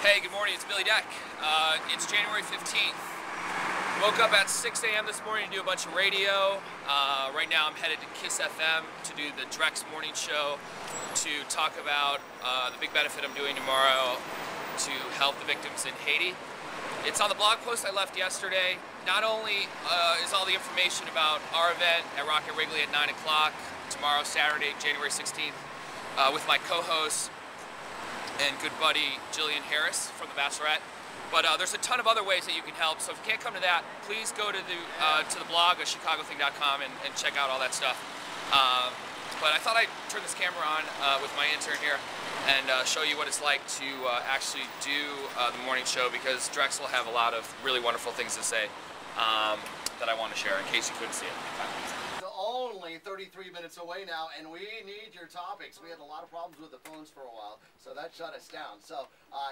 Hey, good morning, it's Billy Deck. It's January 15th. Woke up at 6 a.m. this morning to do a bunch of radio. Right now I'm headed to KISS FM to do the Drex morning show to talk about the big benefit I'm doing tomorrow to help the victims in Haiti. It's on the blog post I left yesterday. Not only is all the information about our event at Rocket Wrigley at 9 o'clock tomorrow, Saturday, January 16th, with my co-host and good buddy Jillian Harris from The Bachelorette. But there's a ton of other ways that you can help, so if you can't come to that, please go to the blog at chicagothing.com and check out all that stuff. But I thought I'd turn this camera on with my intern here and show you what it's like to actually do the morning show, because Drex will have a lot of really wonderful things to say that I want to share in case you couldn't see it. Only 33 minutes away now, and we need your topics. We had a lot of problems with the phones for a while, so that shut us down. So,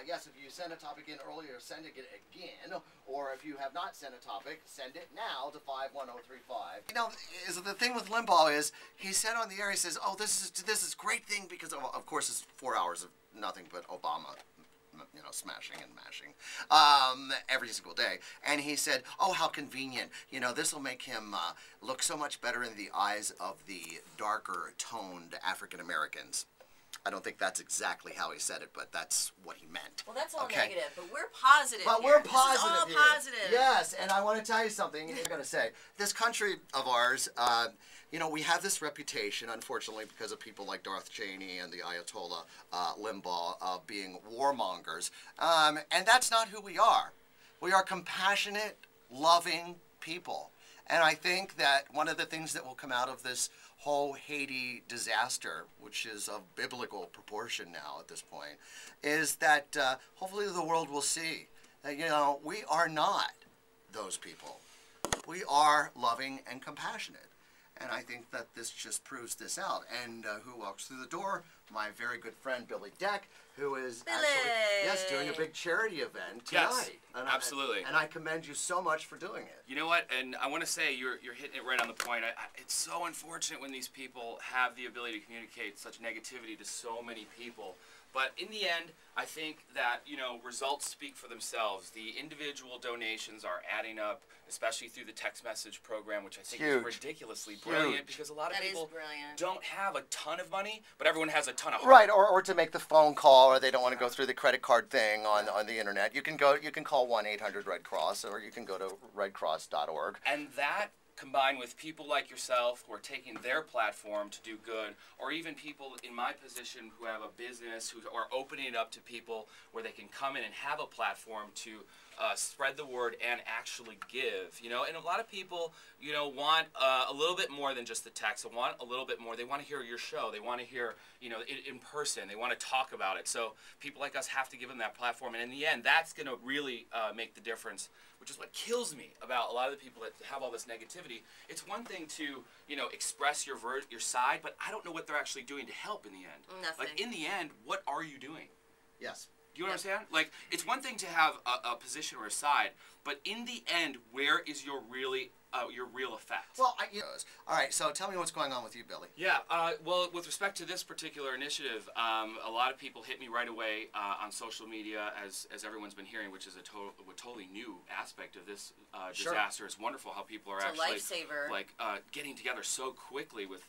yes, if you sent a topic in earlier, send it again, or if you have not sent a topic, send it now to 51035. You know, the thing with Limbaugh is, he said on the air, he says, oh, this is great thing because, of course, it's 4 hours of nothing but Obama, you know, smashing and mashing every single day. And he said, oh, how convenient. You know, this will make him look so much better in the eyes of the darker toned African Americans. I don't think that's exactly how he said it, but that's what he meant. Well, that's all negative, but we're positive. But here. we're positive. This is all here. positive. Yes, and I want to tell you something. You're going to say this country of ours. You know, we have this reputation, unfortunately, because of people like Darth Cheney and the Ayatollah Limbaugh being warmongers, and that's not who we are. We are compassionate, loving people. And I think that one of the things that will come out of this whole Haiti disaster, which is of biblical proportion now at this point, is that hopefully the world will see that, you know, we are not those people. We are loving and compassionate. And I think that this just proves this out. And who walks through the door? My very good friend Billy Deck, who is actually doing a big charity event tonight. Yes, absolutely. And I commend you so much for doing it. You know what? And I want to say you're hitting it right on the point. It's so unfortunate when these people have the ability to communicate such negativity to so many people. But in the end, I think that, you know, results speak for themselves. The individual donations are adding up, especially through the text message program, which I think is ridiculously brilliant, because a lot of people don't have a ton of money, but everyone has a ton of heart. Right, or to make the phone call, or they don't want to go through the credit card thing on the internet. You can call 1-800-RED-CROSS, or you can go to redcross.org. And that, combined with people like yourself who are taking their platform to do good, or even people in my position who have a business, who are opening it up to people where they can come in and have a platform to spread the word and actually give, you know. And a lot of people, you know, want a little bit more than just the text. They want a little bit more. They want to hear your show. They want to hear, you know, it in person. They want to talk about it. So people like us have to give them that platform. And in the end, that's going to really make the difference, which is what kills me about a lot of the people that have all this negativity. It's one thing to, you know, express your side, but I don't know what they're actually doing to help in the end. Nothing. Like, in the end, what are you doing? Yes. Do you understand? Like, it's one thing to have a position or a side, but in the end, where is your real effect? Well, all right, so tell me what's going on with you, Billy. Yeah, well, with respect to this particular initiative, a lot of people hit me right away on social media, as everyone's been hearing, which is a totally new aspect of this disaster. It's wonderful how people are actually lifesaver. Like getting together so quickly with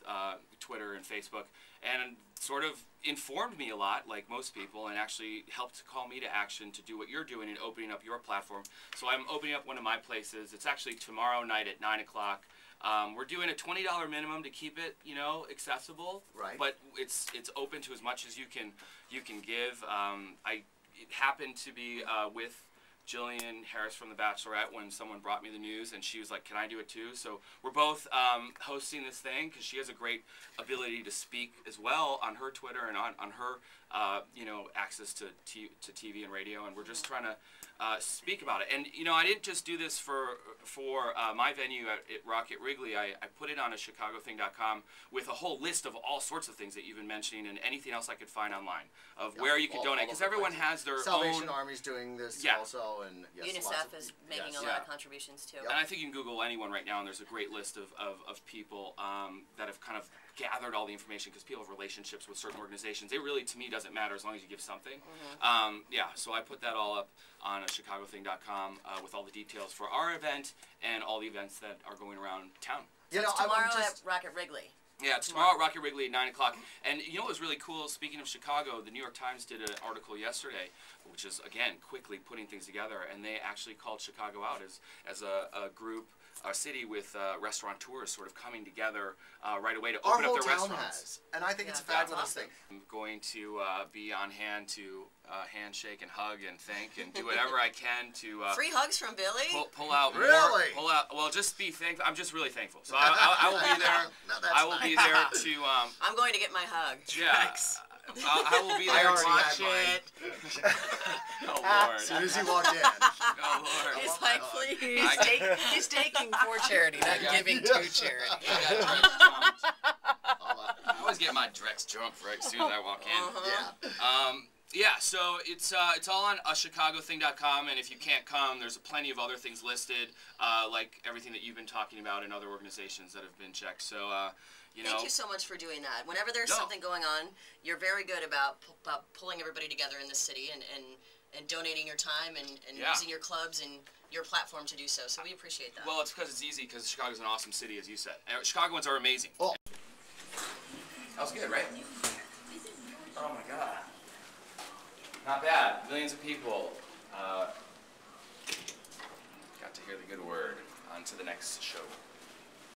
Twitter and Facebook, and sort of informed me a lot, like most people, and actually helped call me to action to do what you're doing and opening up your platform. So I'm opening up one of my places. It's actually tomorrow night at 9 o'clock. We're doing a $20 minimum to keep it, you know, accessible. Right. But it's open to as much as you can give. I happened to be with Jillian Harris from The Bachelorette when someone brought me the news, and she was like, can I do it too? So we're both hosting this thing, because she has a great ability to speak as well on her Twitter and on her you know, access to TV and radio, and we're just trying to speak about it. And, you know, I didn't just do this for my venue at Rocket Wrigley. I put it on a chicagothing.com with a whole list of all sorts of things that you've been mentioning and anything else I could find online of where you can donate, because everyone has their Salvation Army's doing this also, and yes, UNICEF is making a lot of contributions too. And I think you can Google anyone right now, and there's a great list of people that have kind of gathered all the information because people have relationships with certain organizations. It really, to me, doesn't matter as long as you give something. Yeah, so I put that all up on chicagothing.com with all the details for our event and all the events that are going around town. You know, tomorrow at Rocket Wrigley. Yeah, it's tomorrow at Rocket Wrigley at 9 o'clock. And you know what was really cool? Speaking of Chicago, the New York Times did an article yesterday, which is, again, quickly putting things together. And they actually called Chicago out as a group, a city with restaurateurs sort of coming together right away to open up their restaurants. And I think it's a fabulous thing. I'm going to be on hand to handshake and hug and thank and do whatever I can to free hugs from Billy. Pull out more. Really? Pull out. Well, just be thankful. I'm just really thankful. So I will be there. No, I will be there to. I'm going to get my hug. Yeah. I will be there to watch it. Oh Lord. As soon as he walked in. Oh Lord. He's like, please. He's taking for charity, not giving to charity. I always get my Drex jump right as soon as I walk in. Yeah. Yeah, so it's all on chicagothing.com, and if you can't come, there's plenty of other things listed, like everything that you've been talking about and other organizations that have been checked. So, you know. Thank you so much for doing that. Whenever there's something going on, you're very good about pulling everybody together in the city and donating your time and using your clubs and your platform to do so. So we appreciate that. Well, it's because it's easy, because Chicago's an awesome city, as you said. And Chicagoans are amazing. Oh. That was good, right? Oh my God. Not bad. Millions of people got to hear the good word. On to the next show.